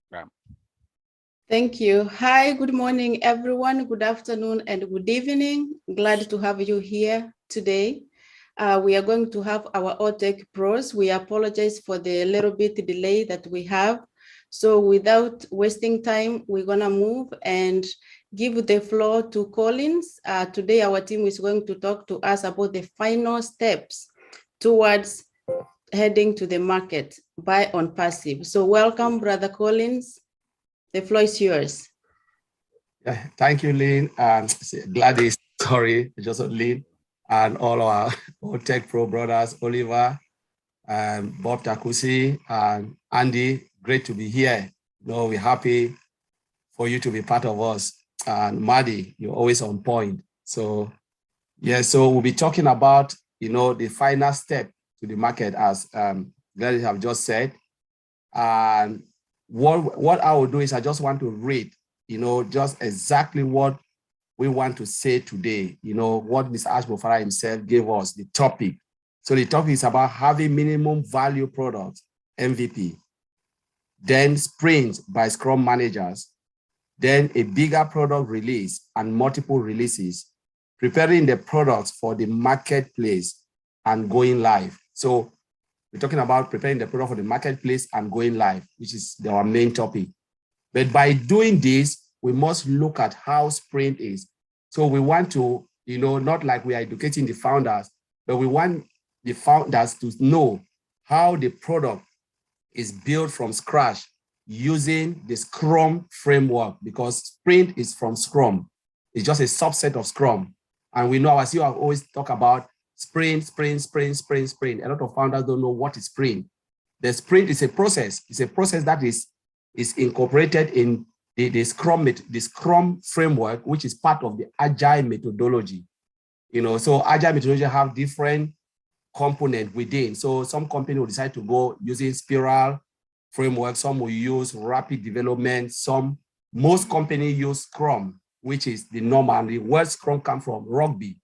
Scrum. Thank you. Hi, good morning, everyone. Good afternoon and good evening. Glad to have you here today. We are going to have our OTECH pros. We apologize for the little bit delay that we have. So without wasting time, we're gonna move and give the floor to Collins. Today, our team is going to talk to us about the final steps towards heading to the market by ONPASSIVE. So welcome, Brother Collins. The floor is yours. Yeah, thank you, Lynn. Gladys, sorry, just Lynn, and all our OTECH Pro brothers, Oliver, Bob Takusi, and Andy. Great to be here. We're happy for you to be part of us. And Maddie, you're always on point. So, yeah, so we'll be talking about, the final step to the market, as Gladys have just said. And what I will do is I just want to read, just exactly what we want to say today, what Mr. Ashbofara himself gave us, the topic. So the topic is about having minimum value products, MVP, then sprints by Scrum managers, then a bigger product release and multiple releases, preparing the products for the marketplace and going live. So we're talking about preparing the product for the marketplace and going live, which is our main topic. But by doing this, we must look at how sprint is. So we want to, not like we are educating the founders, but we want the founders to know how the product is built from scratch using the Scrum framework, because sprint is from Scrum. It's just a subset of Scrum. And we know, as you have always talked about, sprint, sprint, sprint, sprint, sprint. A lot of founders don't know what is sprint. The sprint is a process. It's a process that is incorporated in the Scrum framework, which is part of the Agile methodology. So Agile methodology have different components within. So some company will decide to go using Spiral framework. Some will use rapid development. Most companies use Scrum, which is the norm. And the word Scrum comes from rugby.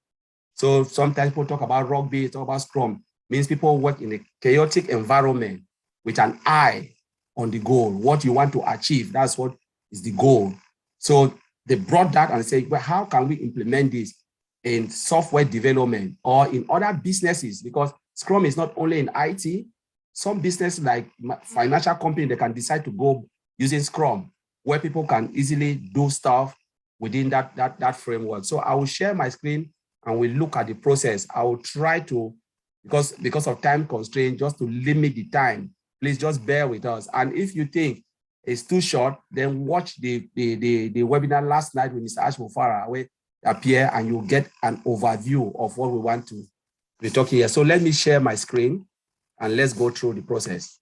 So sometimes people talk about rugby, talk about Scrum. Means people work in a chaotic environment with an eye on the goal, what you want to achieve. That's what is the goal. So they brought that and said, well, how can we implement this in software development or in other businesses? Because Scrum is not only in IT. Some businesses like financial company, they can decide to go using Scrum, where people can easily do stuff within that framework. So I will share my screen and we look at the process. I will try to, because of time constraint, just to limit the time. Please just bear with us. And if you think it's too short, then watch the webinar last night with Mr. Ashbofara, where appear and you'll get an overview of what we want to be talking here. So let me share my screen and let's go through the process.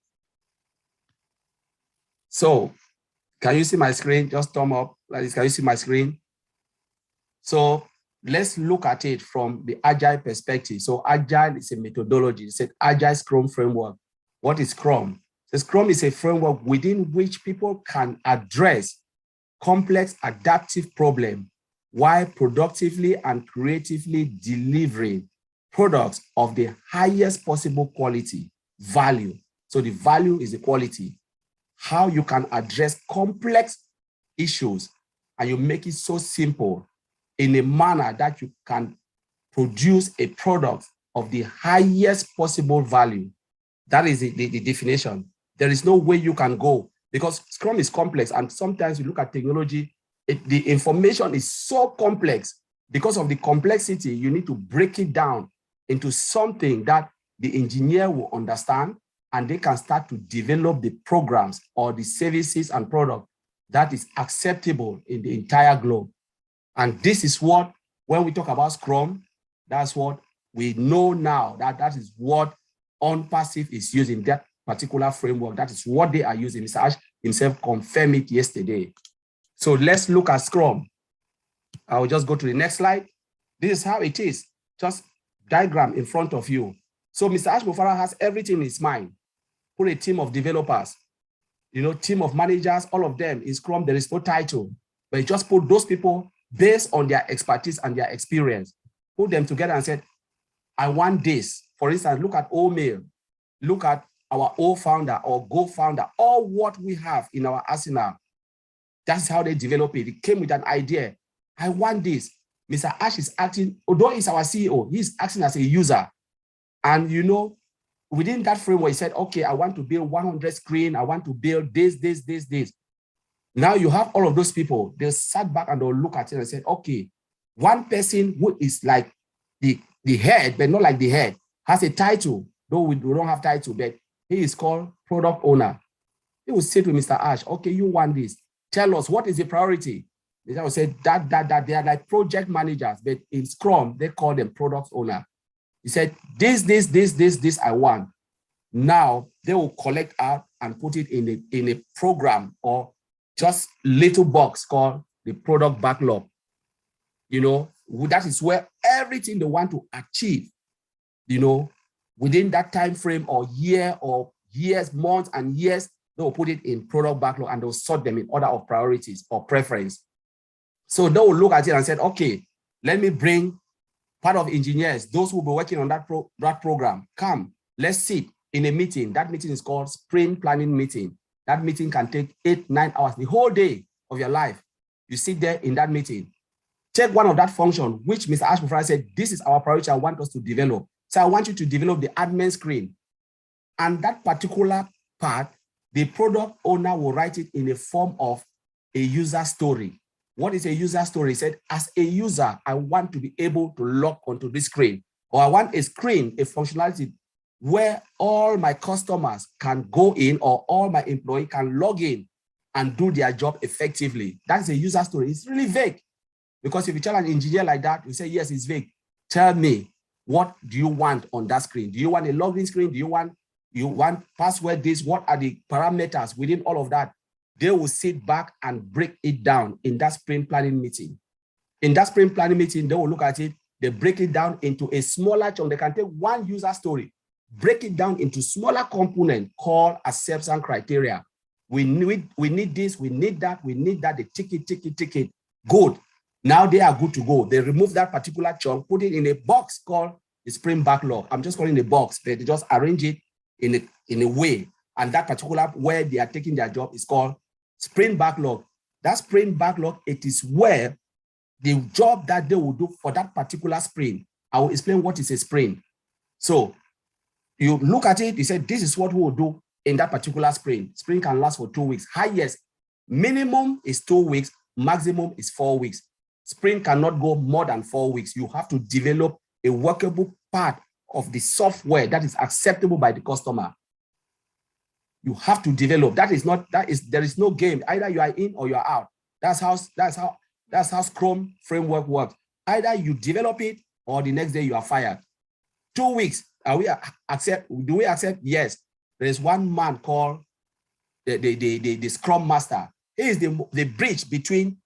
So can you see my screen? Just thumb up. Like this. Can you see my screen? So let's look at it from the Agile perspective. So Agile is a methodology. It's an Agile Scrum framework. What is Scrum? The Scrum is a framework within which people can address complex adaptive problems while productively and creatively delivering products of the highest possible quality, value. So the value is the quality. How you can address complex issues and you make it so simple in a manner that you can produce a product of the highest possible value. That is the definition. There is no way you can go, because Scrum is complex, and sometimes you look at technology, the information is so complex. Because of the complexity, you need to break it down into something that the engineer will understand, and they can start to develop the programs or the services and products that is acceptable in the entire globe. And this is what, when we talk about Scrum, that's what we know now, that is what ONPASSIVE is using, that particular framework. That is what they are using. Mr. Ash himself confirmed it yesterday. So let's look at Scrum. I will just go to the next slide. This is how it is. Just diagram in front of you. So Mr. Ashbofara has everything in his mind. Put a team of developers, team of managers, all of them in Scrum. There is no title, but he just put those people based on their expertise and their experience, put them together and said, I want this. For instance, look at OMail, look at our O founder or Go founder, all what we have in our arsenal. That's how they develop it. It came with an idea. I want this. Mr. Ash is acting, although he's our CEO, he's acting as a user. And you know, within that framework, he said, okay, I want to build 100 screen. I want to build this. Now you have all of those people. They sat back and they'll look at it and said, okay, one person who is like the head, but not like the head, has a title, though we don't have title, but he is called product owner. He will say to Mr. Ash, okay, you want this. Tell us, what is the priority? They will say that they are like project managers, but in Scrum, they call them product owner. He said, this I want. Now they will collect out and put it in a program or just little box called the product backlog. You know, that is where everything they want to achieve, you know, within that time frame or year or years, months and years, they will put it in product backlog and they'll sort them in order of priorities or preference. So they will look at it and say, okay, let me bring part of engineers, those who will be working on that program, come, let's sit in a meeting. That meeting is called sprint planning meeting. That meeting can take 8-9 hours, the whole day of your life. You sit there in that meeting. Take one of that function, which Mr. Ash said, this is our priority I want us to develop. So I want you to develop the admin screen. And that particular part, the product owner will write it in a form of a user story. What is a user story? He said, as a user, I want to be able to log onto this screen, or I want a screen, a functionality where all my customers can go in or all my employees can log in and do their job effectively. That's a user story. It's really vague, because if you tell an engineer like that, you say, yes, it's vague. Tell me, what do you want on that screen? Do you want a login screen? Do you want password this? What are the parameters within all of that? They will sit back and break it down in that sprint planning meeting. In that sprint planning meeting, they will look at it, they break it down into a smaller chunk. They can take one user story, break it down into smaller component called acceptance criteria. We need this, we need that, the ticket, good. Now they are good to go. They remove that particular chunk, put it in a box called the sprint backlog. I'm just calling it a box, but they just arrange it in a way. And that particular where they are taking their job is called sprint backlog. That sprint backlog, it is where the job that they will do for that particular sprint. I will explain what is a sprint. So you look at it, you say, this is what we will do in that particular sprint. Sprint can last for 2 weeks. Highest, minimum is 2 weeks, maximum is 4 weeks. Sprint cannot go more than 4 weeks. You have to develop a workable part of the software that is acceptable by the customer. You have to develop. There is no game. Either you are in or you are out. That's how Scrum framework works. Either you develop it or the next day you are fired. 2 weeks. Do we accept? Yes. There is one man called the Scrum Master. He is the bridge between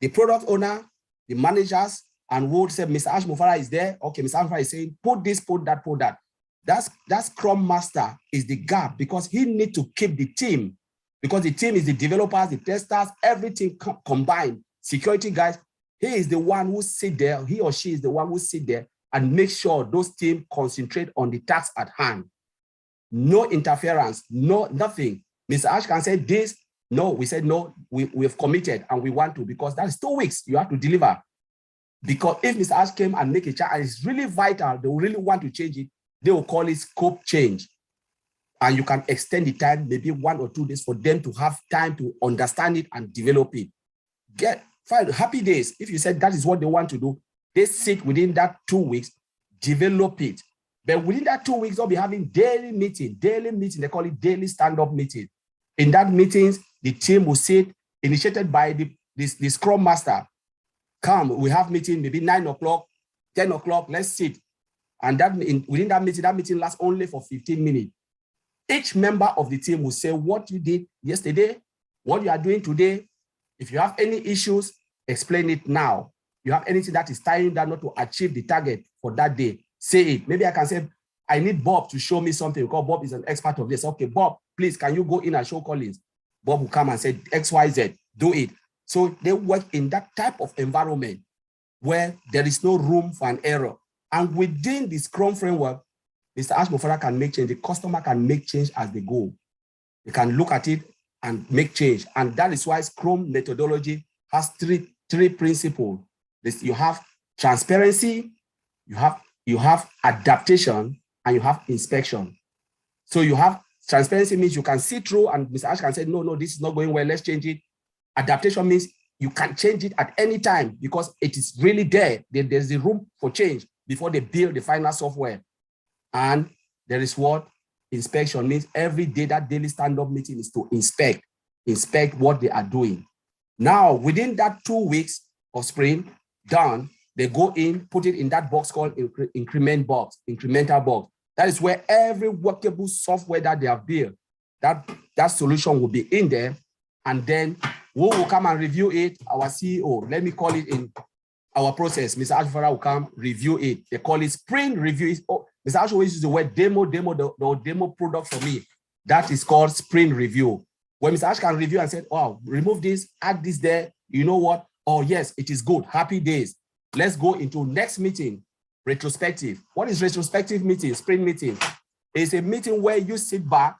the product owner, the managers, and would say, Mr. Ash Mufara is there. Okay, Mr. Ash Mufara is saying, put this, put that, put that. That Scrum Master is the gap, because he needs to keep the team, because the team is the developers, the testers, everything combined, security guys. He is the one who sit there, he or she is the one who sit there and make sure those teams concentrate on the task at hand. No interference, nothing. Mr. Ash can say this. No, we said no, we've committed and we want to, because that's 2 weeks you have to deliver. Because if Mr. Ash came and make a change and it's really vital, they really want to change it, they will call it scope change. And you can extend the time, maybe 1 or 2 days, for them to have time to understand it and develop it. Get 5 happy days. If you said that is what they want to do, they sit within that 2 weeks, develop it. But within that 2 weeks, they'll be having daily meeting, they call it daily stand-up meeting. In that meetings, the team will sit, initiated by the Scrum Master. Come, we have meeting, maybe 9 o'clock, 10 o'clock, let's sit. And within that meeting lasts only for 15 minutes. Each member of the team will say what you did yesterday, what you are doing today. If you have any issues, explain it now. You have anything that is tying down not to achieve the target for that day, say it. Maybe I can say, I need Bob to show me something, because Bob is an expert of this. Okay, Bob, please, can you go in and show Collins? Bob will come and say, X, Y, Z, do it. So they work in that type of environment where there is no room for an error. And within the Scrum framework, Mr. Ashmofara can make change. The customer can make change as they go. They can look at it and make change. And that is why Scrum methodology has three principles. You have transparency, you have adaptation, and you have inspection. So you have transparency means you can see through and Mr. Ash can say, no, this is not going well, let's change it. Adaptation means you can change it at any time because it is really there. There's the room for change before they build the final software. And there is what? Inspection means every day that daily stand-up meeting is to inspect what they are doing. Now, within that 2 weeks of sprint done, they go in, put it in that box called incremental box. That is where every workable software that they have built, that solution will be in there. And then we will come and review it. Our CEO, let me call it in our process, Mr. Ashfara will come review it. They call it sprint review. Oh, Mr. Ash always uses the word demo, the demo product for me. That is called sprint review. When Mr. Ash can review and say, wow, remove this, add this there, you know what? Oh, yes, it is good. Happy days. Let's go into next meeting, retrospective. What is retrospective meeting? Sprint meeting. It's a meeting where you sit back,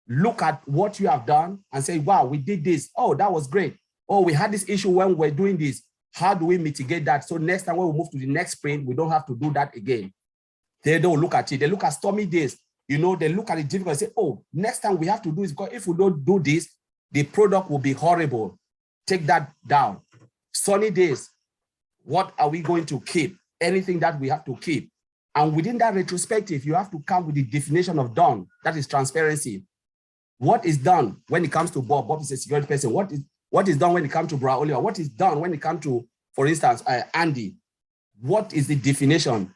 look at what you have done and say, wow, we did this. Oh, that was great. Oh, we had this issue when we're doing this. How do we mitigate that? So next time when we move to the next sprint, we don't have to do that again. They don't look at it. They look at stormy days. You know, they look at it difficult and say, oh, next time we have to do this because if we don't do this, the product will be horrible. Take that down. Sunny days, what are we going to keep? Anything that we have to keep. And within that retrospective, you have to come with the definition of done. That is transparency. What is done when it comes to Bob? Bob is a security person. What is done when it comes to Braulio? What is done when it comes to, for instance, Andy? What is the definition?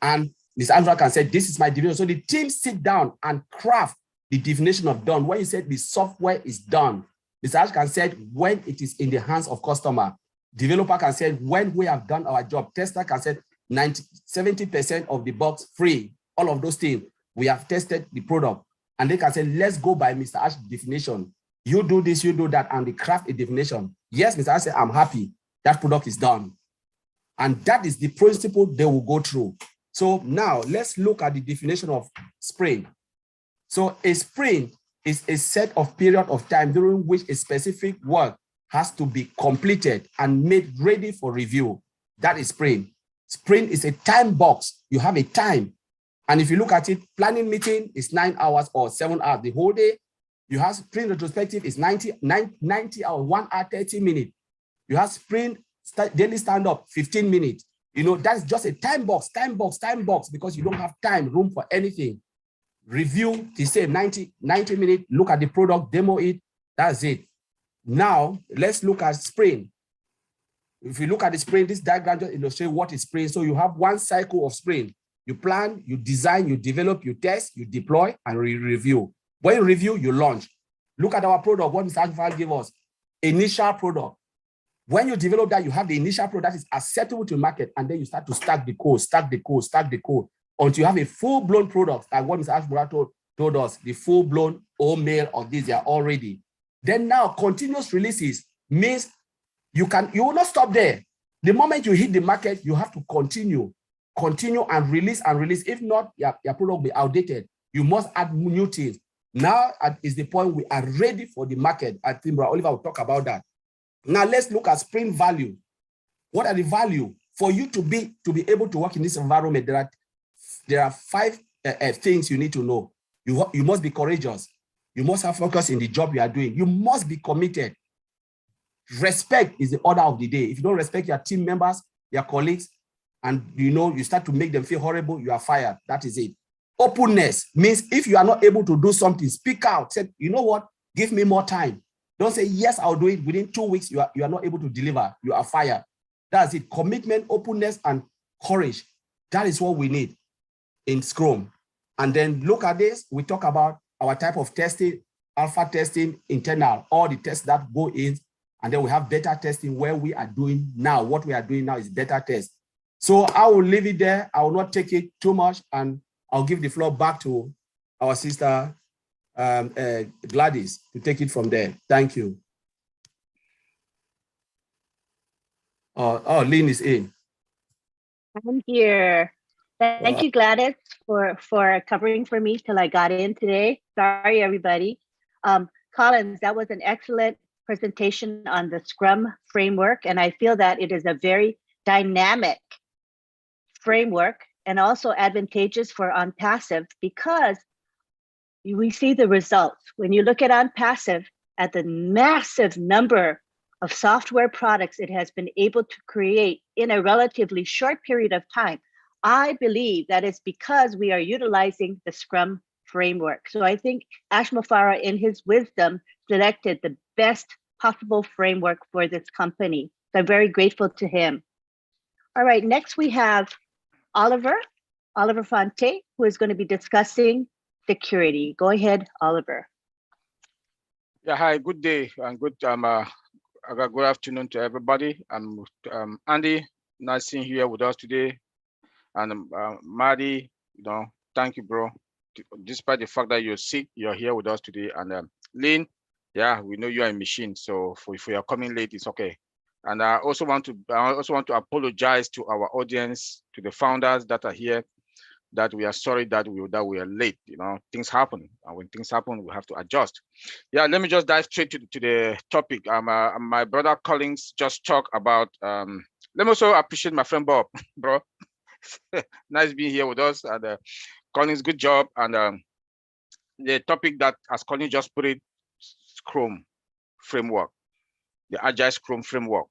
And Ms. Andra can say, this is my definition. So the team sit down and craft the definition of done. When you said the software is done, Mr. Ash can say when it is in the hands of customer. Developer can say when we have done our job. Tester can say 70% of the bugs free. All of those things. We have tested the product. And they can say, let's go by Mr. Ash's definition. You do this, you do that, and they craft a definition. Yes, Mr. Ash said, I'm happy. That product is done. And that is the principle they will go through. So now let's look at the definition of sprint. So a sprint is a set of period of time during which a specific work has to be completed and made ready for review. That is sprint. Sprint is a time box. You have a time. And if you look at it, planning meeting is 9 hours or 7 hours the whole day. You have sprint retrospective is 90 hours, 1 hour, 30 minutes. You have sprint daily stand-up, 15 minutes. You know, that's just a time box, because you don't have room for anything. Review, the same, 90 minutes, look at the product, demo it, that's it. Now, let's look at sprint. If you look at the sprint, this diagram just illustrates what is sprint. So you have one cycle of sprint. You plan, you design, you develop, you test, you deploy, and review. When you review, you launch. Look at our product, what Mr. Ashfara gave us, initial product. When you develop that, you have the initial product that is acceptable to the market, and then you start to stack the code, until you have a full-blown product, like what Mr. Ashfara told us, the full-blown mail or this, they are all ready. Then now, continuous releases means you will not stop there. The moment you hit the market, you have to continue and release. If not, your product will be outdated. You must add new things. Now is the point we are ready for the market. I think Oliver will talk about that. Now let's look at sprint value. What are the value for you to be able to work in this environment? There are 5 things you need to know. You must be courageous. You must have focus in the job you are doing. You must be committed. Respect is the order of the day. If you don't respect your team members, your colleagues, and you start to make them feel horrible, you are fired. That is it. Openness means if you are not able to do something, speak out. Say, you know what? Give me more time. Don't say, yes, I'll do it. Within 2 weeks, you are not able to deliver. You are fired. That's it. Commitment, openness, and courage. That is what we need in Scrum. And then look at this. We talk about our type of testing, alpha testing, internal, all the tests that go in. And then we have beta testing where we are doing now. What we are doing now is beta test. So I will leave it there. I will not take it too much. And I'll give the floor back to our sister, Gladys, to take it from there. Thank you. Lynn is in. I'm here. Thank you, Gladys, for covering for me till I got in today. Sorry, everybody. Collins, that was an excellent presentation on the Scrum framework, and I feel that it is a very dynamic framework and also advantageous for ONPASSIVE because we see the results. When you look at ONPASSIVE, at the massive number of software products it has been able to create in a relatively short period of time, I believe that it's because we are utilizing the Scrum framework. So I think Ashma Farah, in his wisdom, selected the best possible framework for this company. So I'm very grateful to him. All right, next we have Oliver Fonte, who is going to be discussing security. Go ahead, Oliver. Yeah, hi, good day and good afternoon to everybody. I'm Andy, nice seeing you here with us today. And Maddie, thank you, bro. Despite the fact that you're sick, you're here with us today. And Lynn, yeah, we know you are a machine, so if you are coming late, it's okay. And I also want to apologize to our audience, to the founders that are here, that we are sorry that we are late. Things happen, and when things happen, we have to adjust. Yeah, let me just dive straight to the topic. My brother Collins just talked about. Let me also appreciate my friend Bob, bro. Nice being here with us. And Collins, good job. And the topic that, as Collins just put it, Scrum framework, the Agile Scrum framework.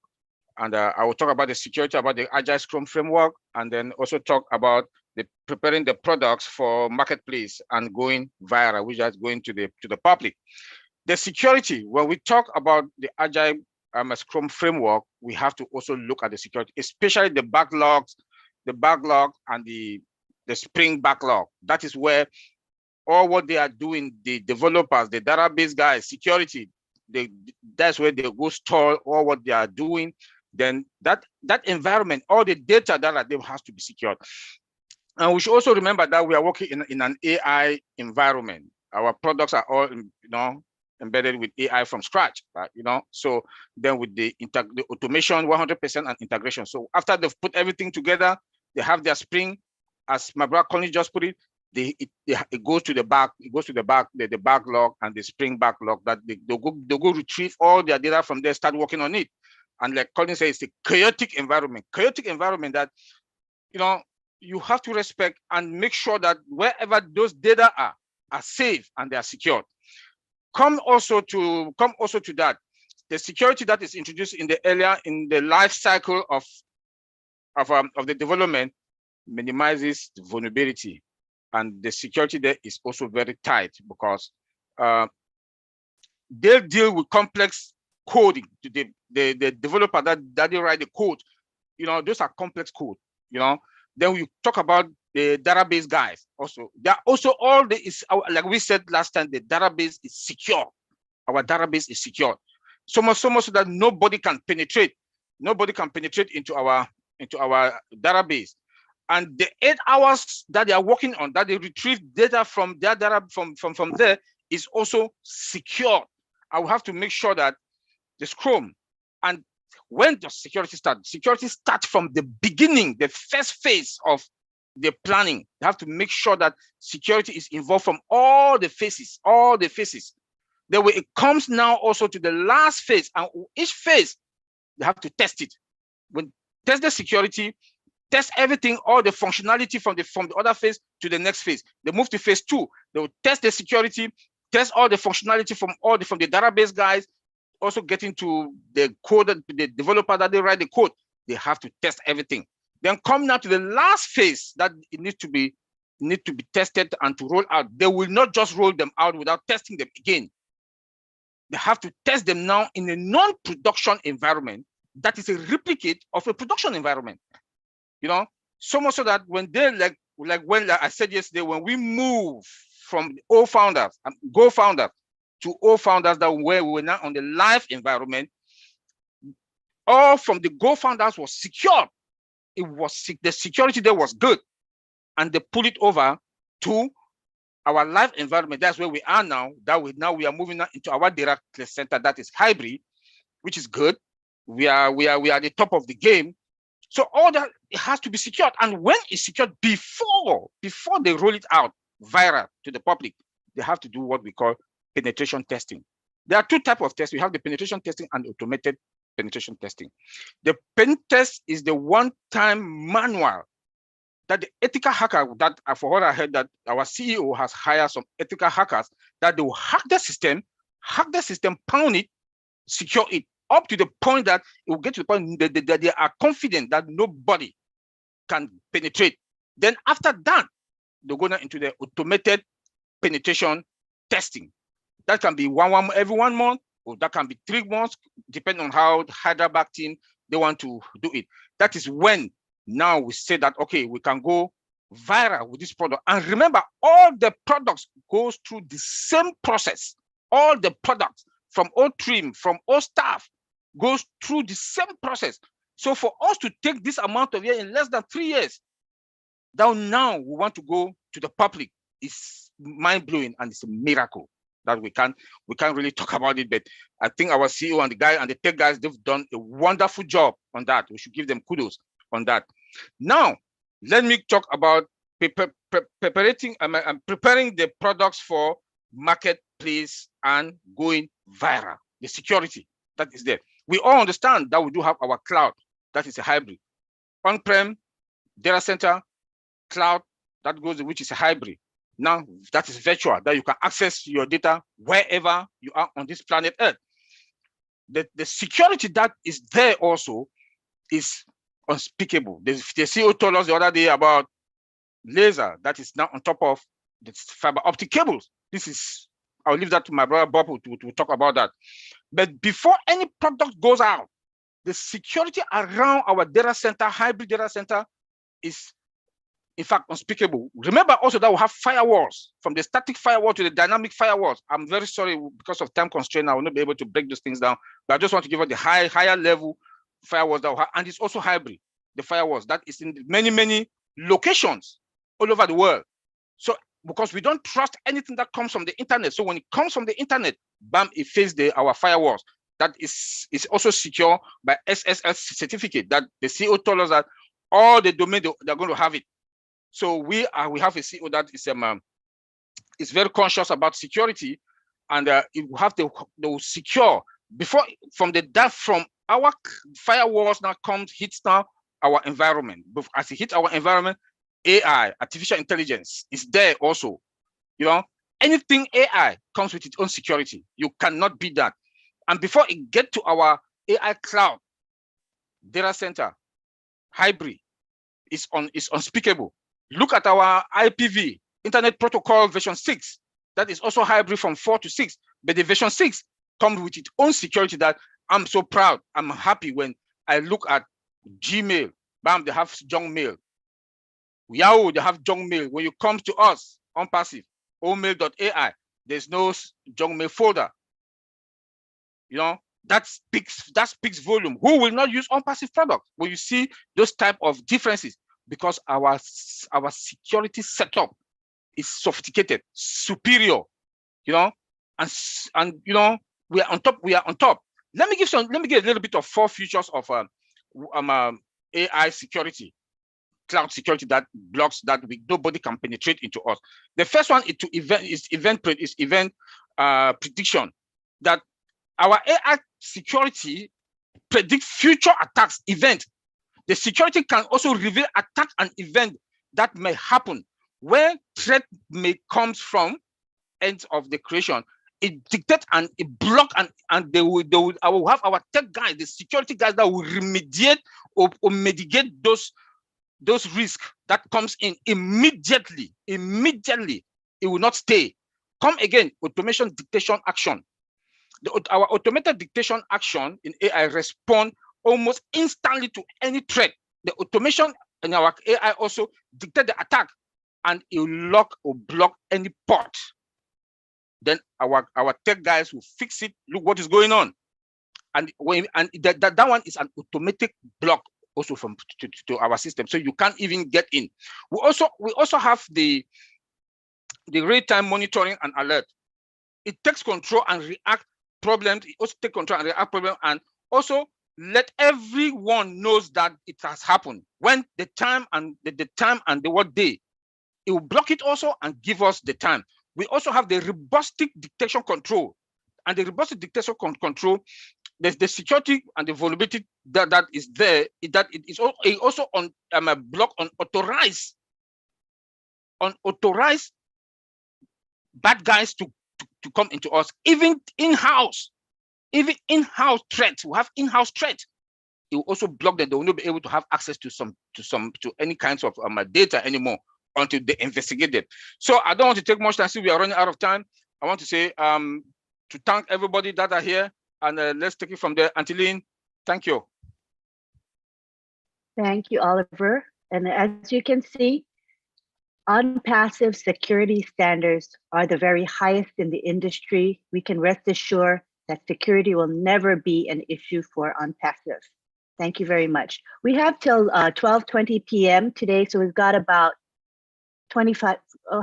And I will talk about the security about the Agile Scrum framework, and then also talk about preparing the products for marketplace and going viral, which is going to the public. The security, when we talk about the Agile Scrum framework, we have to also look at the security, especially the backlog and the Spring backlog. That is where all what they are doing, the developers, the database guys, security, that's where they go store all what they are doing. Then that environment, all the data that they has to be secured. And we should also remember that we are working in an AI environment. Our products are all, embedded with AI from scratch, right? So then with the automation, 100% and integration. So after they've put everything together, they have their Spring, as my brother Connie just put it. It goes to the backlog and the Spring backlog that they go retrieve all their data from there, start working on it. And like Colin says, it's a chaotic environment that, you have to respect and make sure that wherever those data are safe and they are secured. Come also to that, the security that is introduced in the life cycle of the development minimizes the vulnerability, and the security there is also very tight because they deal with complex coding. The developer that they write the code, those are complex code. Then we talk about the database guys. Also, they're also all like we said last time, the database is secure. Our database is secure. So much so that nobody can penetrate. Nobody can penetrate into our database. And the 8 hours that they are working on, that they retrieve data from their data from there, is also secure. I will have to make sure that the Scrum, and when does security start? Security starts from the beginning, the first phase of the planning. You have to make sure that security is involved from all the phases. Then when it comes now also to the last phase, and each phase, they have to test it. When test the security, test everything, all the functionality from the other phase to the next phase. They move to phase 2. They will test the security, test all the functionality from the database guys, also getting to the code, the developer that they write the code. They have to test everything. Then come now to the last phase that it needs to be tested and to roll out. They will not just roll them out without testing them again. They have to test them now in a non-production environment that is a replicate of a production environment. So much so that when they like when I said yesterday, when we move from old founders and Go founders to old founders that where we were now on the live environment, all from the Go founders was secure. The security there was good, and they pull it over to our live environment. That's where we are now. We are moving into our data center that is hybrid, which is good. We are the top of the game. So all that, it has to be secured. And when it's secured, before they roll it out viral to the public, they have to do what we call penetration testing. There are two types of tests. We have the penetration testing and automated penetration testing. The pen test is the one-time manual that the ethical hacker, that for what I heard, that our CEO has hired some ethical hackers that they will hack the system, pound it, secure it, up to the point that it will get to the point that they are confident that nobody can penetrate. Then after that, they go into the automated penetration testing. That can be every 1 month, or that can be 3 months, depending on how the Hyderabad team they want to do it. That is when now we say that, okay, we can go viral with this product. And remember, all the products goes through the same process. All the products from all trim, from all staff, goes through the same process. So for us to take this amount of year in less than 3 years, now we want to go to the public, it's mind-blowing, and it's a miracle that we can't really talk about it. But I think our CEO and the tech guys, they've done a wonderful job on that. We should give them kudos on that. Now, let me talk about preparing the products for marketplace and going viral. The security that is there. We all understand that we do have our cloud, that is a hybrid. On-prem, data center, cloud, that goes, which is a hybrid. Now, that is virtual, that you can access your data wherever you are on this planet Earth. The security that is there also is unspeakable. The CEO told us the other day about laser that is now on top of the fiber optic cables. This is, I'll leave that to my brother Bob to talk about that. But before any product goes out, the security around our data center, hybrid data center, is in fact unspeakable. Remember also that we have firewalls, from the static firewall to the dynamic firewalls. I'm very sorry, because of time constraint, I will not be able to break those things down, but I just want to give you the higher level firewalls that we have. And it's also hybrid, the firewalls that is in many locations all over the world. So because we don't trust anything that comes from the internet, so when it comes from the internet, bam, it faces our firewalls. That is also secure by SSL certificate that the CEO told us that all the domain they're going to have it. So we have a CEO that is very conscious about security, and it will have to secure before from our firewalls now hits now our environment. But as it hits our environment, AI, artificial intelligence, is there also. You know, anything AI comes with its own security. You cannot beat that. And before it get to our AI cloud, data center, hybrid, is unspeakable. Look at our IPv, Internet Protocol version 6. That is also hybrid from 4 to 6. But the version 6 comes with its own security that I'm so proud. I'm happy when I look at Gmail. Bam, they have junk mail. Yahoo, they have junk mail. When you come to us, ONPASSIVE, omail.ai, there's no junk mail folder. You know, that speaks volume. Who will not use ONPASSIVE products when you see those type of differences? Because our security setup is sophisticated, superior, you know, and you know, we are on top. Let me give a little bit of 4 features of AI security, cloud security, that blocks that nobody can penetrate into us. The first one is event prediction. That our AI security predict future attacks, event. The security can also reveal attack and event that may happen where threat may come from end of the creation. It dictates and it block, and I will have our tech guys, the security guys, that will remediate or mitigate those risks that comes in immediately. Immediately, it will not stay. Come again, automation dictation action. Our automated dictation action in AI respond almost instantly to any threat. The automation in our AI also dictate the attack, and it will lock or block any port. Then our tech guys will fix it. Look what is going on, and that one is an automatic block also from to our system, so you can't even get in. We also have the real-time monitoring and alert. It takes control and react problems. It also take control and react problems, and also let everyone knows that it has happened. When the time and the time and the what day, it will block it also and give us the time. We also have the robust detection control, and the robust detection control, there's the security and the vulnerability that is there. That it is also on a block on unauthorized bad guys to come into us, even in-house threats. We have in-house threats. It will also block them. They will not be able to have access to any kinds of data anymore until they investigate it. So I don't want to take much time since we are running out of time. I want to say to thank everybody that are here, and let's take it from there. Angeline, thank you. Thank you, Oliver. And as you can see, ONPASSIVE security standards are the very highest in the industry. We can rest assured that security will never be an issue for ONPASSIVE. Thank you very much. We have till 12:20 p.m. today, so we've got about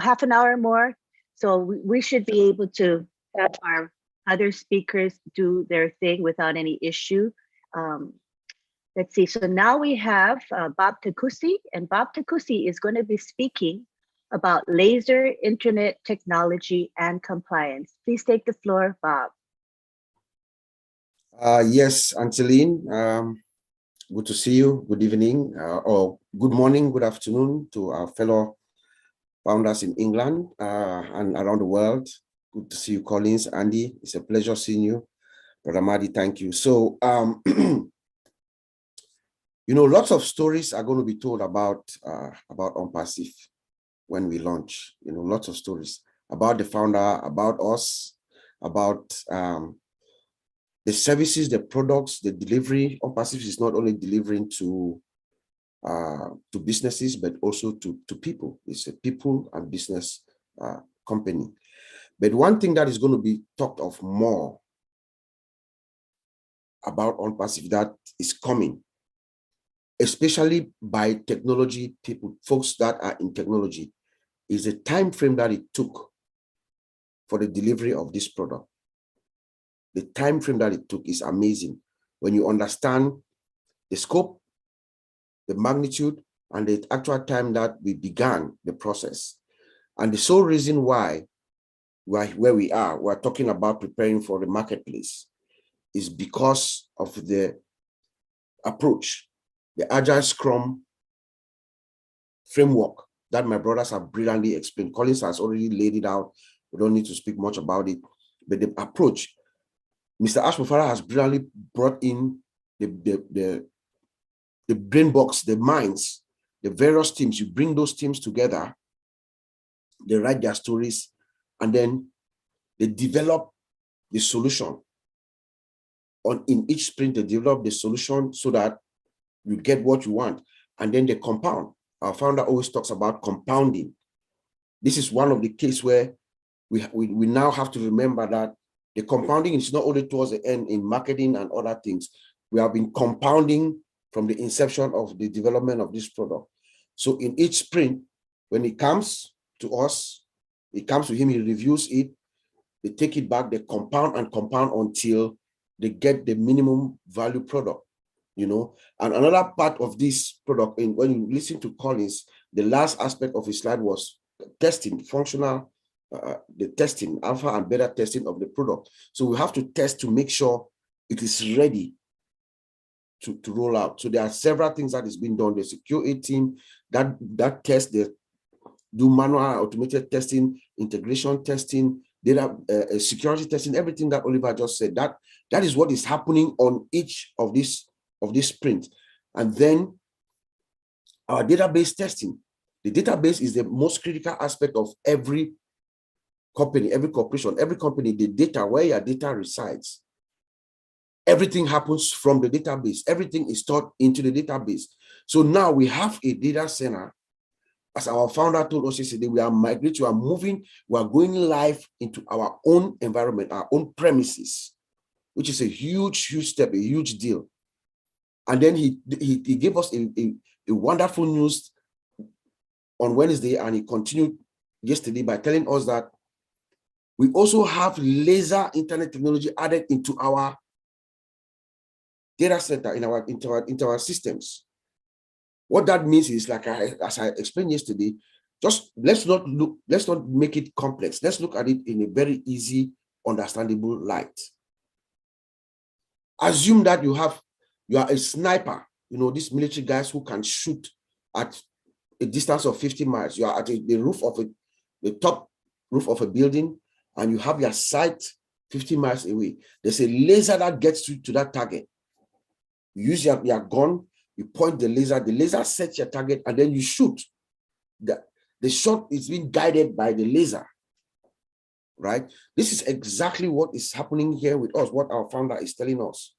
half an hour more. So we should be able to have our other speakers do their thing without any issue. Let's see, so now we have Bob Takusi, and Bob Takusi is going to be speaking about laser internet technology and compliance. Please take the floor, Bob. Yes, Angeline, good to see you. Good evening, or good morning, good afternoon to our fellow founders in England and around the world. Good to see you, Collins, Andy. It's a pleasure seeing you. Brother Madi, thank you. So, you know, lots of stories are going to be told about ONPASSIVE when we launch. You know, lots of stories about the founder, about us, about the services, the products, the delivery. ONPASSIVE is not only delivering to businesses, but also to people. It's a people and business company. But one thing that is going to be talked of more about ONPASSIVE that is coming, especially by technology people, folks that are in technology, is the time frame that it took for the delivery of this product. The time frame that it took is amazing when you understand the scope, the magnitude, and the actual time that we began the process. And the sole reason why we're where we are, we're talking about preparing for the marketplace, is because of the approach, the Agile Scrum framework that my brothers have brilliantly explained. Collins has already laid it out. We don't need to speak much about it, but the approach, Mr. Ashmufara has brilliantly brought in the brain box, the minds, the various teams. You bring those teams together, they write their stories, and then they develop the solution. In each sprint, they develop the solution so that you get what you want, and then they compound. Our founder always talks about compounding. This is one of the cases where we now have to remember that the compounding is not only towards the end in marketing and other things. We have been compounding from the inception of the development of this product. So in each sprint, when it comes to us, it comes to him, he reviews it, they take it back, they compound and compound until they get the minimum value product, you know. And another part of this product, when you listen to Collins, the last aspect of his slide was testing, functional, the testing, alpha and beta testing of the product. So we have to test to make sure it is ready to roll out. So there are several things that is being done. The security team that test, they do manual automated testing, integration testing, data security testing, everything that Oliver just said. That is what is happening on each of this sprint. And then our database testing. The database is the most critical aspect of every company, every corporation, every company. The data, where your data resides, everything happens from the database. Everything is stored into the database. So now we have a data center. As our founder told us yesterday, we are migrating, we are moving, we are going live into our own environment, our own premises, which is a huge, huge step, a huge deal. And then he gave us a wonderful news on Wednesday, and he continued yesterday by telling us that we also have laser internet technology added into our data center into our systems. What that means is, like as I explained yesterday, just let's not make it complex. Let's look at it in a very easy, understandable light. Assume that you are a sniper, these military guys who can shoot at a distance of 50 miles. You are at the top roof of a building, and you have your sight 50 miles away. There's a laser that gets to that target. You use your gun, you point the laser sets your target, and then you shoot. The shot is being guided by the laser, right? This is exactly what is happening here with us, what our founder is telling us.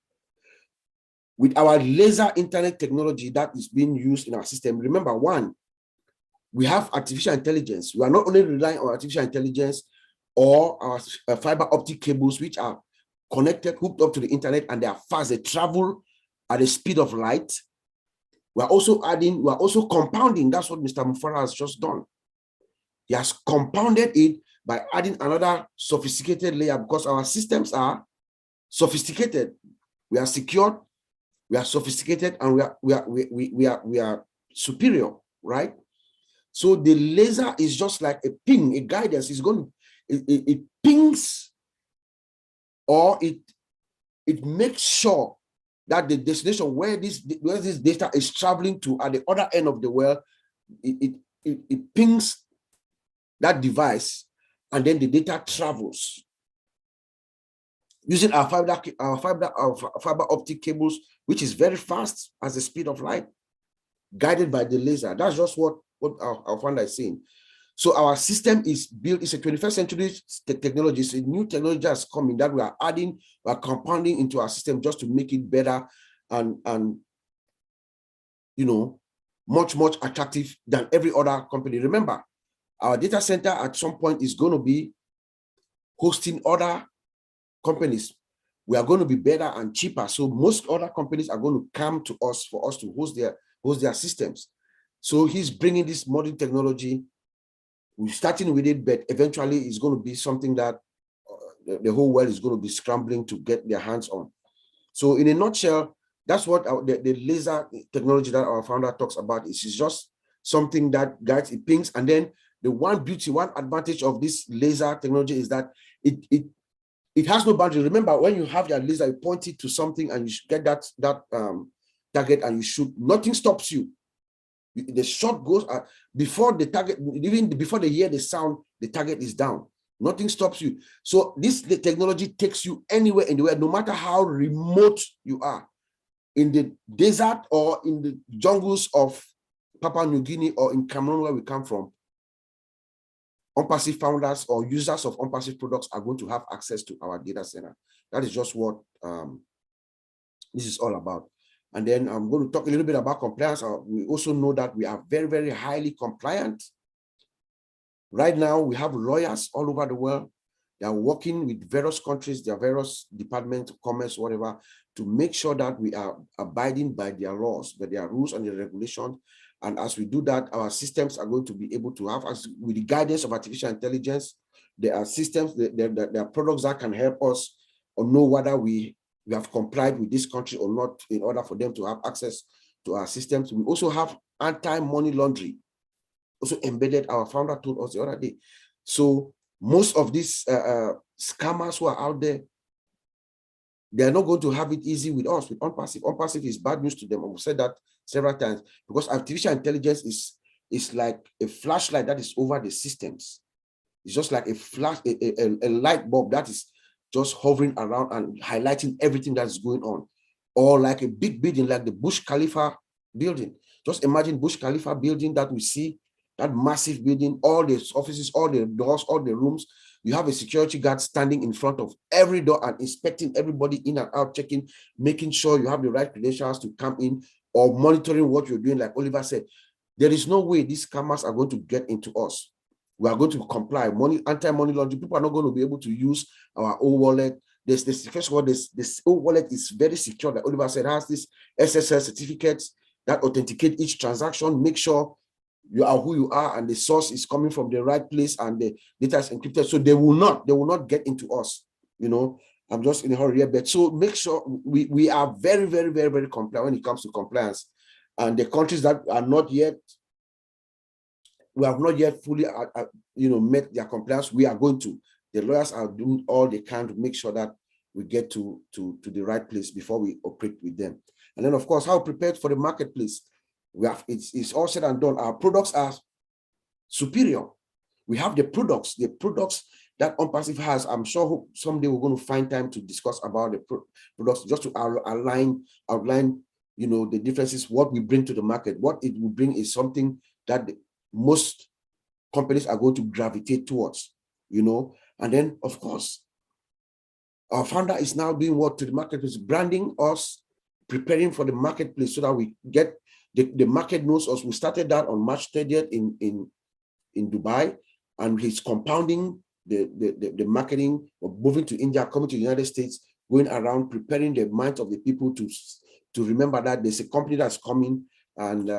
With our laser internet technology that is being used in our system, remember, one, we have artificial intelligence. We are not only relying on artificial intelligence or our fiber optic cables, which are connected, hooked up to the internet, and they are fast. They travel at the speed of light. We're also compounding. That's what Mr. Mufara has just done. He has compounded it by adding another sophisticated layer, because our systems are sophisticated. We are secure, we are sophisticated, and we are superior, right? So the laser is just like a ping, a guidance. It pings, or it makes sure that the destination where this data is traveling to at the other end of the world, it pings that device, and then the data travels using our fiber optic cables, which is very fast as the speed of light, guided by the laser. That's just what our founder is saying. So our system is built, it's a 21st century technology. It's a new technology that's coming that we are adding, we are compounding into our system just to make it better and much attractive than every other company. Remember, our data center at some point is going to be hosting other companies. We are going to be better and cheaper. So most other companies are going to come to us for us to host their systems. So he's bringing this modern technology. We're starting with it, but eventually it's going to be something that the whole world is going to be scrambling to get their hands on. So in a nutshell, that's what the laser technology that our founder talks about is. It's just something that guides, it pings, and then the one advantage of this laser technology is that it has no boundary. Remember, when you have your laser, you point it to something and you get that target and you shoot, nothing stops you. The shot goes before the target, even before they hear the sound, the target is down. Nothing stops you. So the technology takes you anywhere in the world, no matter how remote you are, in the desert or in the jungles of Papua New Guinea or in Cameroon, where we come from. ONPASSIVE founders or users of ONPASSIVE products are going to have access to our data center. That is just what this is all about. And then I'm going to talk a little bit about compliance. We also know that we are very, very highly compliant. Right now, we have lawyers all over the world. They are working with various countries, their various departments, commerce, whatever, to make sure that we are abiding by their laws, by their rules and the regulations. And as we do that, our systems are going to be able to have, with the guidance of artificial intelligence, there are systems, there are products that can help us or know whether we have complied with this country or not in order for them to have access to our systems. We also have anti-money laundering, also embedded. Our founder told us the other day. So most of these scammers who are out there, they are not going to have it easy with us, with ONPASSIVE. ONPASSIVE is bad news to them. I've said that several times, because artificial intelligence is like a flashlight that is over the systems. It's just like a flash, a light bulb that is just hovering around and highlighting everything that's going on. Or like a big building, like the Burj Khalifa building. Just imagine Burj Khalifa building that we see, that massive building, all the offices, all the doors, all the rooms. You have a security guard standing in front of every door and inspecting everybody in and out, checking, making sure you have the right credentials to come in, or monitoring what you're doing. Like Oliver said, there is no way these scammers are going to get into us. We are going to comply. Anti-money laundering. People are not going to be able to use our own wallet. First of all, this old wallet is very secure. Like Oliver said, has this SSL certificates that authenticate each transaction, make sure you are who you are and the source is coming from the right place and the data is encrypted. So they will not get into us, I'm just in a hurry here, but so make sure we are very, very, very, very compliant when it comes to compliance. And the countries that are not yet, we have not yet fully, met their compliance, we are going to. The lawyers are doing all they can to make sure that we get to the right place before we operate with them. And then, of course, how prepared for the marketplace. We have it's all said and done. Our products are superior. We have the products that ONPASSIVE has. I'm sure someday we're going to find time to discuss about the products, just to outline, the differences, what we bring to the market. What it will bring is something that most companies are going to gravitate towards, And then, of course, our founder is now doing what to the marketplace, branding us, preparing for the marketplace so that we get the market knows us. We started that on March 30th in Dubai, and he's compounding the marketing of moving to India, coming to the United States, going around preparing the minds of the people to remember that there's a company that's coming, and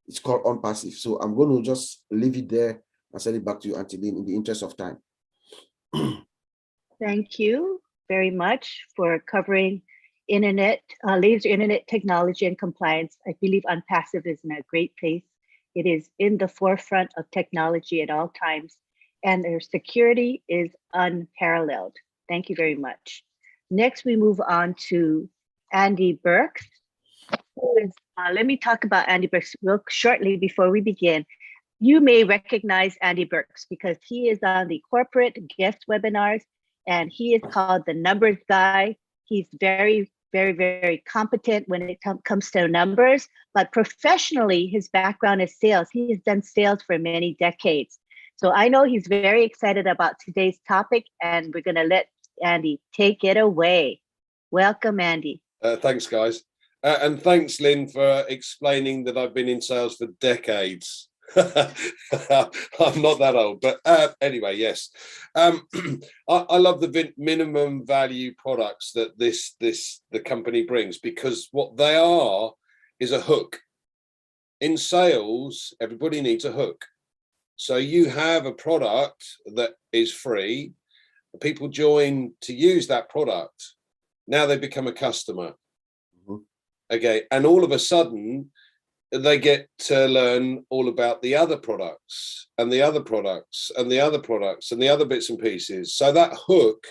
it's called ONPASSIVE. So I'm going to just leave it there and send it back to you, Auntie Lynn, in the interest of time. Thank you very much for covering laser internet technology and compliance. I believe ONPASSIVE is in a great place. It is in the forefront of technology at all times, and their security is unparalleled. Thank you very much. Next, we move on to Andy Burks. Let me talk about Andy Burks real shortly before we begin. You may recognize Andy Burks because he is on the corporate guest webinars, and he is called the numbers guy. He's very, very, very competent when it comes to numbers, but professionally, his background is sales. He has done sales for many decades. So I know he's very excited about today's topic, and we're gonna let Andy take it away. Welcome, Andy. Thanks, guys. And thanks, Lynn, for explaining that I've been in sales for decades. I'm not that old, but anyway, yes. I love the minimum value products that the company brings, because what they are is a hook. In sales, everybody needs a hook. So you have a product that is free. People join to use that product. Now they become a customer. Okay, and all of a sudden, they get to learn all about the other products and the other products and the other products and the other bits and pieces. So that hook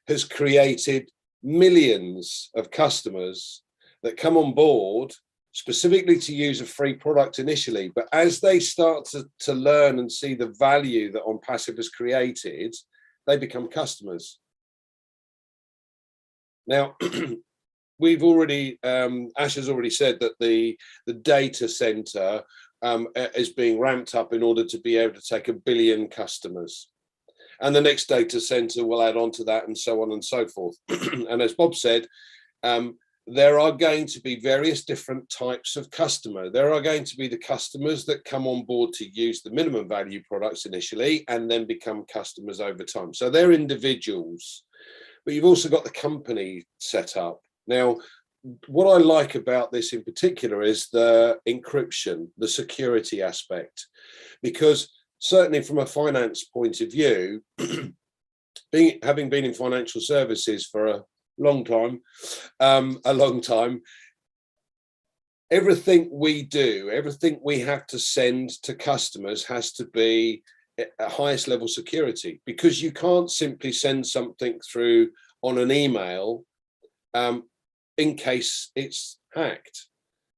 has created millions of customers that come on board specifically to use a free product initially. But as they start to learn and see the value that ONPASSIVE has created, they become customers. Now, we've already, Ash has already said that the data center is being ramped up in order to be able to take 1 billion customers. And the next data center will add on to that, and so on and so forth. And as Bob said, there are going to be various different types of customer. There are going to be the customers that come on board to use the minimum value products initially and then become customers over time. So they're individuals, but you've also got the company set up. Now, what I like about this in particular is the encryption, the security aspect, because certainly from a finance point of view, having been in financial services for a long time, everything we do, everything we have to send to customers has to be at highest level security, because you can't simply send something through on an email in case it's hacked,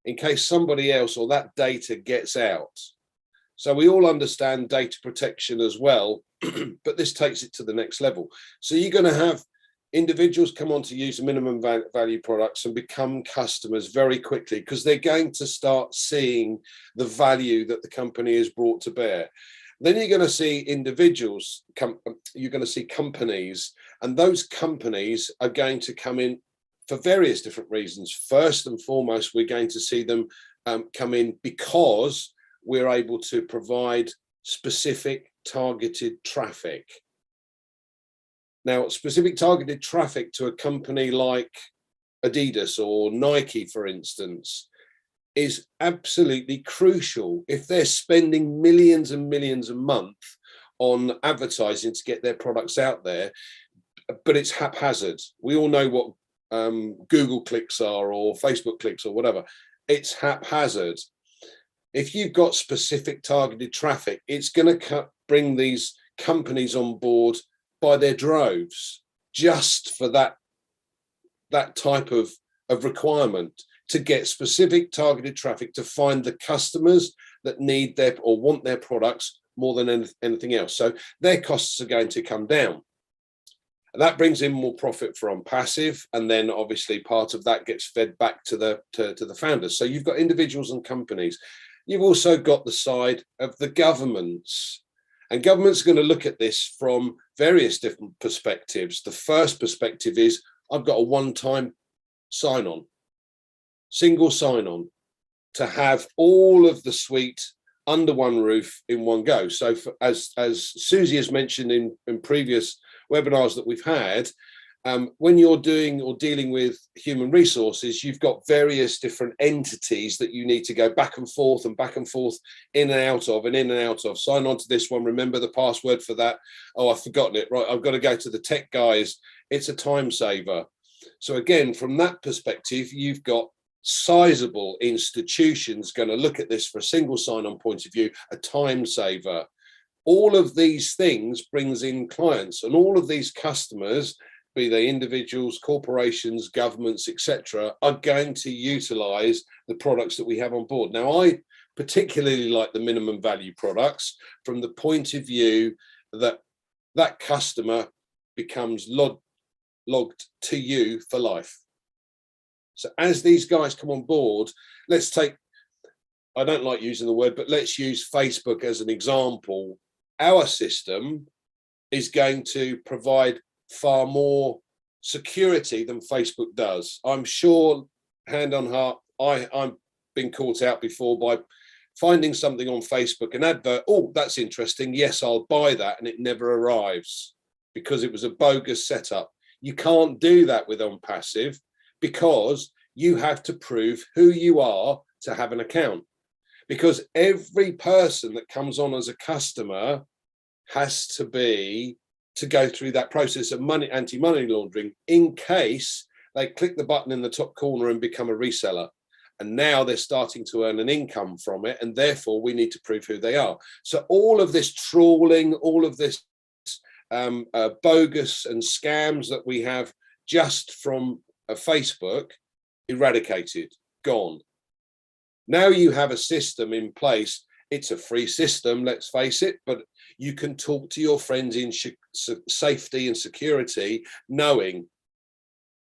in case somebody else or that data gets out. So we all understand data protection as well, but this takes it to the next level. So you're going to have individuals come on to use the minimum value products and become customers very quickly, because they're going to start seeing the value that the company has brought to bear. Then you're going to see individuals, you're going to see companies, and those companies are going to come in for various different reasons. First and foremost, we're going to see them come in because we're able to provide specific targeted traffic. Now, specific targeted traffic to a company like Adidas or Nike, for instance, is absolutely crucial. If they're spending millions and millions a month on advertising to get their products out there, but it's haphazard. We all know what Google clicks are or Facebook clicks or whatever. It's haphazard. If you've got specific targeted traffic, it's going to bring these companies on board by their droves just for that type of requirement, to get specific targeted traffic to find the customers that need their or want their products more than anything else. So their costs are going to come down. And that brings in more profit for ONPASSIVE, and then obviously part of that gets fed back to the founders. So you've got individuals and companies. You've also got the side of the governments, and governments are going to look at this from various different perspectives. The first perspective is, I've got a one-time sign-on, single sign-on, to have all of the suite under one roof in one go. So as Susie has mentioned in previous webinars that we've had, when you're doing or dealing with human resources, you've got various different entities that you need to go back and forth, in and out of. Sign on to this one, remember the password for that. Oh, I've forgotten it. Right, I've got to go to the tech guys. It's a time saver. So again, from that perspective, you've got sizable institutions going to look at this for a single sign-on point of view, a time saver. All of these things brings in clients, and all of these customers, be they individuals, corporations, governments, etc., are going to utilize the products that we have on board. Now, I particularly like the minimum value products from the point of view that that customer becomes logged to you for life. So as these guys come on board, let's take, I don't like using the word, but let's use Facebook as an example. Our system is going to provide far more security than Facebook does. I'm sure, hand on heart, I've been caught out before by finding something on Facebook, an advert, oh, that's interesting, yes, I'll buy that, and it never arrives because it was a bogus setup. You can't do that with ONPASSIVE, because you have to prove who you are to have an account. Because every person that comes on as a customer has to go through that process of anti-money laundering, in case they click the button in the top corner and become a reseller. And now they're starting to earn an income from it, and therefore we need to prove who they are. So all of this trawling, all of this bogus and scams that we have just from Facebook, eradicated, gone. Now you have a system in place. It's a free system, let's face it, but you can talk to your friends in safety and security, knowing,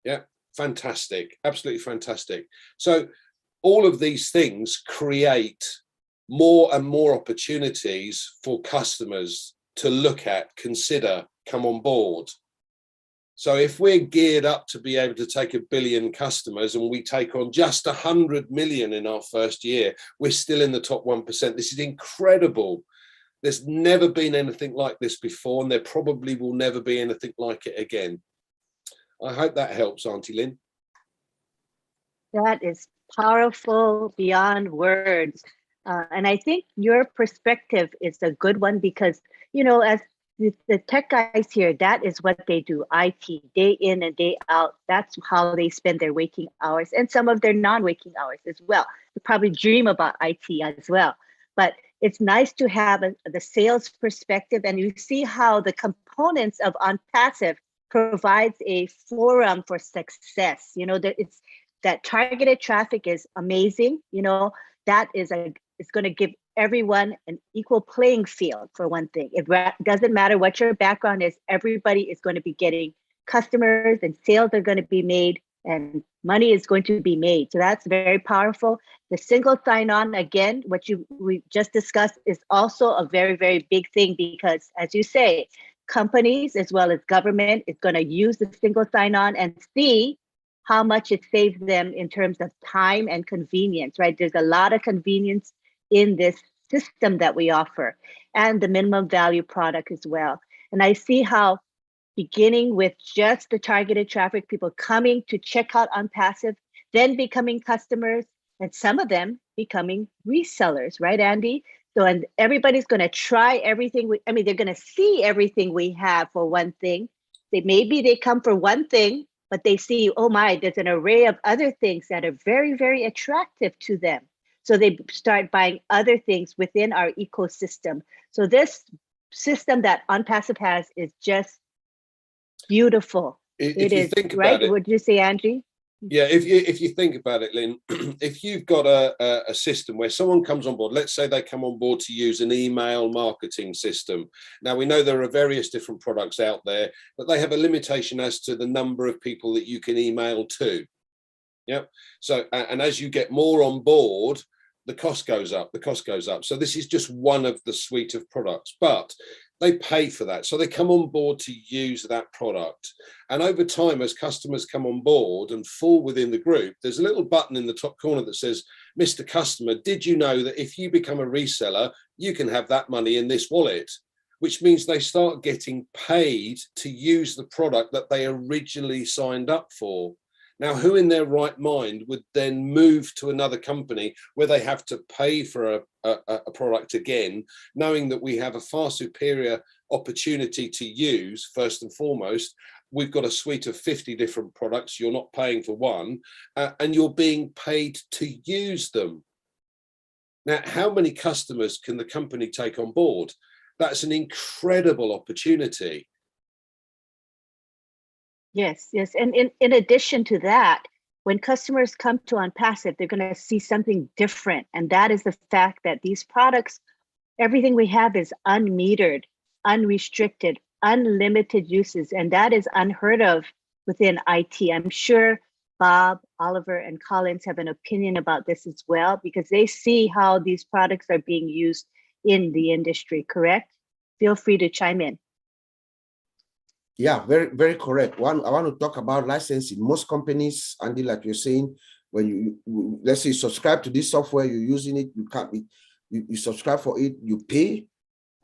yeah, fantastic, absolutely fantastic. So all of these things create more and more opportunities for customers to look at, consider, come on board. So if we're geared up to be able to take 1 billion customers and we take on just 100 million in our first year, we're still in the top 1%. This is incredible. There's never been anything like this before, and there probably will never be anything like it again. I hope that helps, Auntie Lynn. That is powerful beyond words. And I think your perspective is a good one because, you know, as the tech guys here, that is what they do, IT, day in and day out. That's how they spend their waking hours and some of their non-waking hours as well. They probably dream about IT as well. But it's nice to have the sales perspective, and you see how the components of ONPASSIVE provides a forum for success. You know, that targeted traffic is amazing. You know, that is it's going to give everyone an equal playing field, for one thing. It doesn't matter what your background is, everybody is going to be getting customers, and sales are going to be made, and money is going to be made. So that's very powerful. The single sign-on, again, what we just discussed, is also a very, very big thing, because as you say, companies as well as government is going to use the single sign-on and see how much it saves them in terms of time and convenience, right? There's a lot of convenience in this system that we offer, and the minimum value product as well. And I see how, beginning with just the targeted traffic, people coming to check out ONPASSIVE, then becoming customers, and some of them becoming resellers, right, Andy? So, and everybody's going to try everything. They're going to see everything we have, for one thing, maybe they come for one thing, but they see, oh my, there's an array of other things that are very, very attractive to them. So they start buying other things within our ecosystem. So this system that ONPASSIVE has is just beautiful. If you think right? about it, Would you say, Angie? yeah, if you think about it, Lynn, if you've got a system where someone comes on board, let's say they come on board to use an email marketing system. Now, we know there are various different products out there, but they have a limitation as to the number of people that you can email to. Yep. So, and as you get more on board, the cost goes up, So this is just one of the suite of products, but they pay for that. So they come on board to use that product. And over time, as customers come on board and fall within the group, there's a little button in the top corner that says, Mr. Customer, did you know that if you become a reseller, you can have that money in this wallet? Which means they start getting paid to use the product that they originally signed up for. Now, who in their right mind would then move to another company where they have to pay for a product again, knowing that we have a far superior opportunity to use? First and foremost, we've got a suite of 50 different products. You're not paying for one, and you're being paid to use them. Now, how many customers can the company take on board? That's an incredible opportunity. Yes, yes. And in addition to that, when customers come to ONPASSIVE, they're going to see something different. And that is the fact that these products, everything we have is unmetered, unrestricted, unlimited uses. And that is unheard of within IT. I'm sure Bob, Oliver, and Collins have an opinion about this as well, because they see how these products are being used in the industry, correct? Feel free to chime in. Yeah, very, very correct. I want to talk about licensing. Most companies, Andy, like you're saying, when you let's say subscribe to this software, you're using it, you can't be, you subscribe for it, you pay,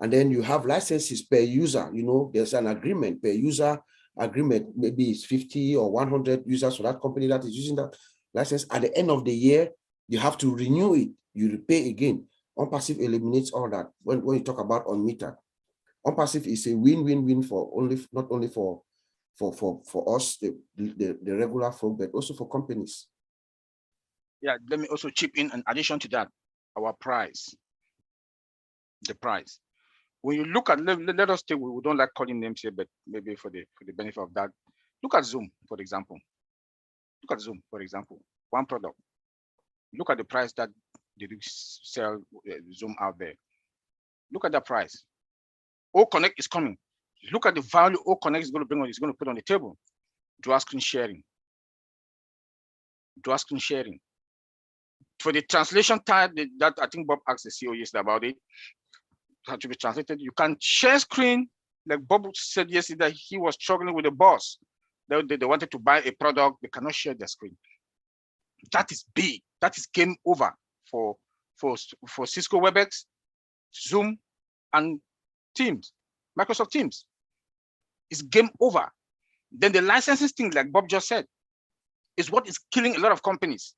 and then you have licenses per user. You know, there's an agreement per user agreement. Maybe it's 50 or 100 users for that company that is using that license. At the end of the year, you have to renew it. You repay again. ONPASSIVE eliminates all that. When you talk about unmetered. ONPASSIVE is a win-win-win for not only for us, the regular folk, but also for companies. Yeah, let me also chip in addition to that, our price, the price. When you look at, let us take, we don't like calling names here, but maybe for the benefit of that, look at Zoom, for example. Look at Zoom, for example, one product. Look at the price that they sell Zoom out there. Look at that price. OConnect is coming. Look at the value OConnect is going to bring on, is going to put on the table. Dual screen sharing. Dual screen sharing. For the translation type that I think Bob asked the CEO yesterday about it, had to be translated. You can share screen, like Bob said yesterday, he was struggling with the boss. They wanted to buy a product, they cannot share their screen. That is big. That is game over for Cisco WebEx, Zoom, and Teams, Microsoft Teams. It's game over. Then the licensing thing, like Bob just said, is what is killing a lot of companies.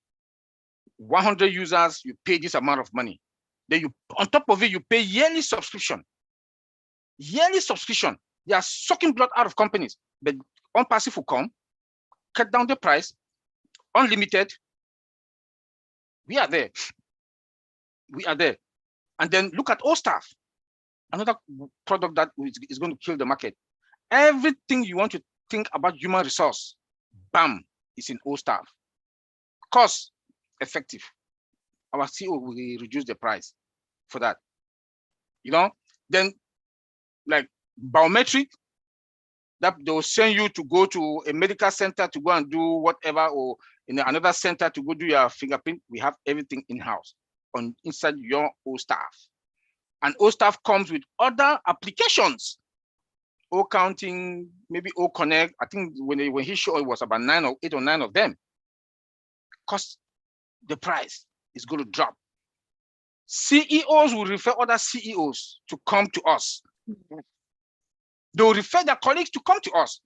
100 users, you pay this amount of money. Then you, on top of it, you pay yearly subscription. Yearly subscription. They are sucking blood out of companies. But ONPASSIVE will come, cut down the price, unlimited. We are there. We are there. And then look at OStaff. Another product that is going to kill the market. Everything you want to think about human resource, bam, is in OStaff. Cost effective. Our CEO will reduce the price for that. You know, then like biometric, that they'll send you to go to a medical center to go and do whatever, or in another center to go do your fingerprint. We have everything in-house on inside your OStaff. And OStaff comes with other applications. OCounting, maybe OConnect. I think when he showed it was about 8 or 9 of them. Cost, the price is going to drop. CEOs will refer other CEOs to come to us. They will refer their colleagues to come to us.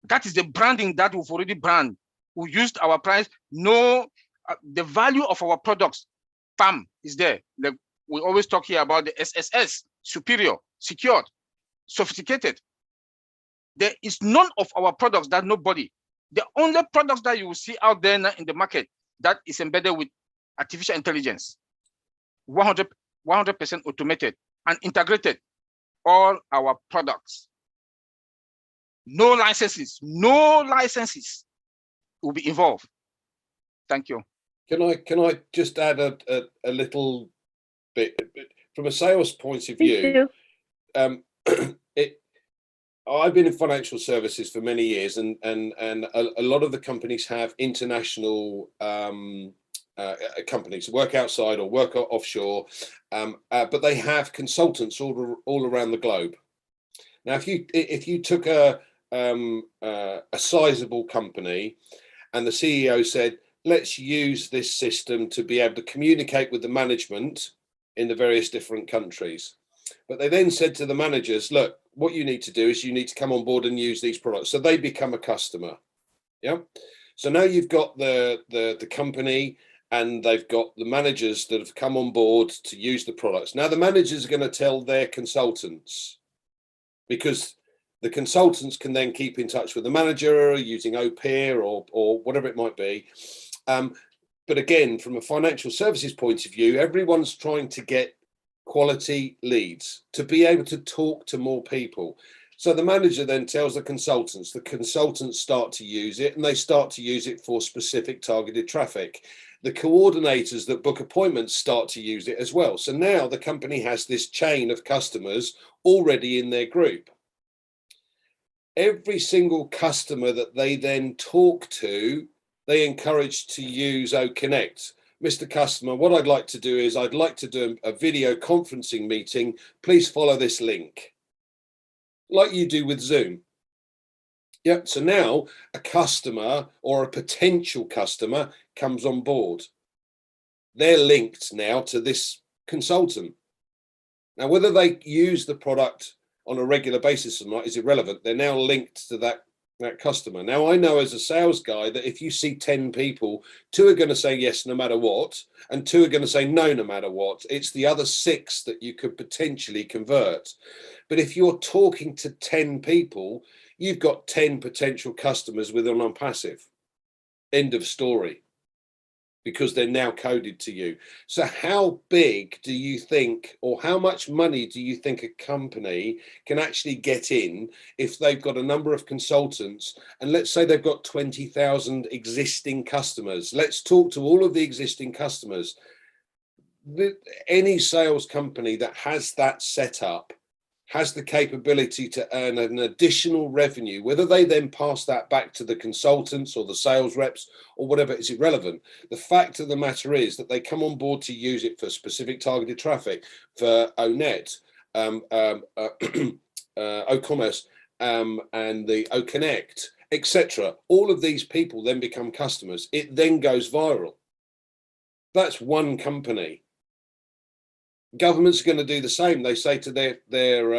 That is the branding that we've already brand. We used our price. No, the value of our products, PAM, is there. Like we always talk here about the SSS, superior, secured, sophisticated. There is none of our products that nobody. The only products that you will see out there now in the market that is embedded with artificial intelligence, 100% automated and integrated, all our products. No licenses will be involved. Thank you. Can I just add a little bit from a sales point of view? I've been in financial services for many years, and a lot of the companies have international companies work outside or work offshore, but they have consultants all around the globe. Now, if you took a sizable company and the CEO said, let's use this system to be able to communicate with the management in the various different countries. But they then said to the managers, look, what you need to do is you need to come on board and use these products. So they become a customer. Yeah. So now you've got the company and they've got the managers that have come on board to use the products. Now the managers are going to tell their consultants, because the consultants can then keep in touch with the manager using OPER or whatever it might be. But again, from a financial services point of view, everyone's trying to get quality leads to be able to talk to more people. So the manager then tells the consultants start to use it, and they start to use it for specific targeted traffic. The coordinators that book appointments start to use it as well. So now the company has this chain of customers already in their group. Every single customer that they then talk to, they encourage to use OConnect. Mr. Customer, what I'd like to do is I'd like to do a video conferencing meeting. Please follow this link, like you do with Zoom. Yep. So now a customer or a potential customer comes on board. They're linked now to this consultant. Now, whether they use the product on a regular basis or not is irrelevant. They're now linked to that customer. Now, I know as a sales guy that if you see 10 people, 2 are going to say yes no matter what, and 2 are going to say no no matter what. It's the other 6 that you could potentially convert. But if you're talking to 10 people, you've got 10 potential customers with an ONPASSIVE. End of story. Because they're now coded to you. So how big do you think, or how much money do you think a company can actually get in if they've got a number of consultants, and let's say they've got 20,000 existing customers? Let's talk to all of the existing customers. Any sales company that has that set up has the capability to earn an additional revenue. Whether they then pass that back to the consultants or the sales reps or whatever is irrelevant. The fact of the matter is that they come on board to use it for specific targeted traffic, for ONET, OCommerce, and the OConnect, etc. All of these people then become customers. It then goes viral. That's one company. Government's going to do the same. They say to their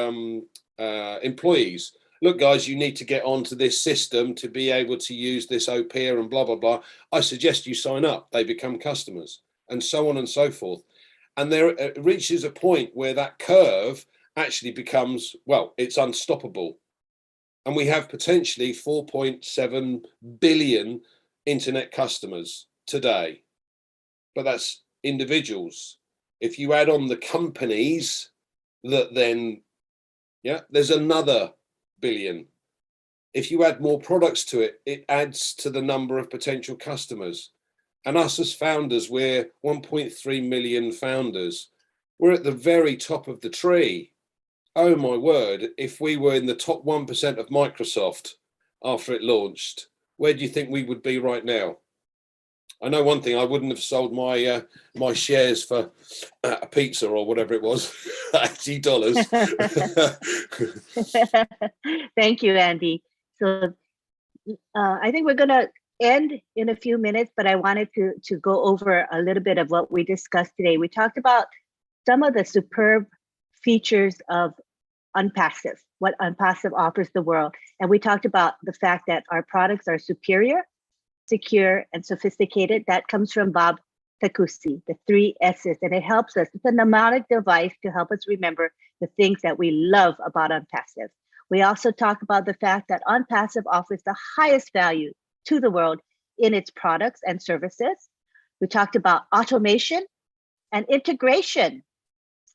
employees, look, guys, you need to get onto this system to be able to use this OPER and blah, blah, blah. I suggest you sign up. They become customers, and so on and so forth. And there reaches a point where that curve actually becomes, well, it's unstoppable. And we have potentially 4.7 billion internet customers today. But that's individuals. If you add on the companies, that then, yeah, there's another billion. If you add more products to it, it adds to the number of potential customers. And us as founders, we're 1.3 million founders. We're at the very top of the tree. Oh my word, if we were in the top 1% of Microsoft after it launched, where do you think we would be right now? I know one thing, I wouldn't have sold my my shares for a pizza or whatever it was, $80. Thank you, Andy. So I think we're going to end in a few minutes, but I wanted to go over a little bit of what we discussed today. We talked about some of the superb features of ONPASSIVE, what ONPASSIVE offers the world. And we talked about the fact that our products are superior, secure, and sophisticated. That comes from Bob Takusi, the 3 S's, and it helps us. It's a mnemonic device to help us remember the things that we love about ONPASSIVE. We also talk about the fact that ONPASSIVE offers the highest value to the world in its products and services. We talked about automation and integration,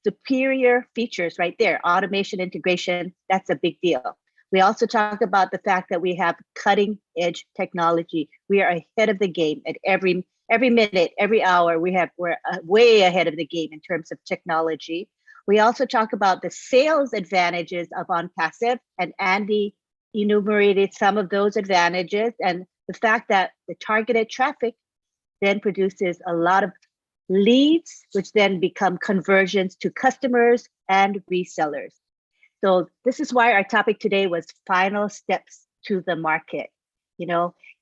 superior features right there, automation, integration, that's a big deal. We also talked about the fact that we have cutting edge technology. We are ahead of the game at every minute, every hour. We're way ahead of the game in terms of technology. We also talk about the sales advantages of ONPASSIVE, and Andy enumerated some of those advantages, and the fact that the targeted traffic then produces a lot of leads, which then become conversions to customers and resellers. So this is why our topic today was final steps to the market,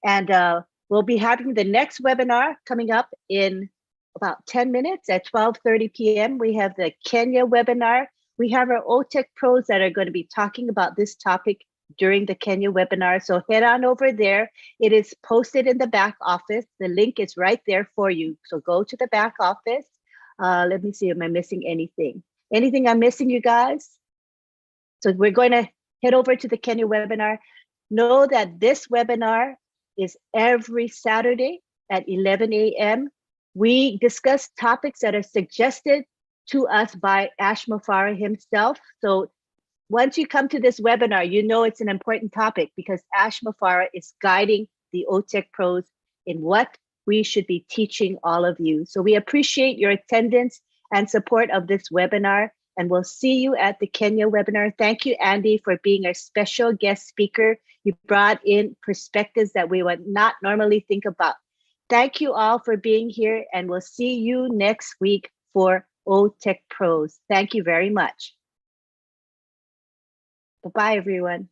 and we'll be having the next webinar coming up in about 10 minutes at 12:30 p.m. We have the Kenya webinar. We have our OTECH pros that are going to be talking about this topic during the Kenya webinar. So head on over there. It is posted in the back office. The link is right there for you. So go to the back office. Let me see, am I missing anything? Anything I'm missing, you guys? So we're going to head over to the Kenya webinar. Know that this webinar is every Saturday at 11 a.m. We discuss topics that are suggested to us by Ash Mufara himself. So once you come to this webinar, you know it's an important topic because Ash Mufara is guiding the OTECH pros in what we should be teaching all of you. So we appreciate your attendance and support of this webinar, and we'll see you at the Kenya webinar. Thank you, Andy, for being our special guest speaker. You brought in perspectives that we would not normally think about. Thank you all for being here, and we'll see you next week for OTECH Pros. Thank you very much. Bye-bye, everyone.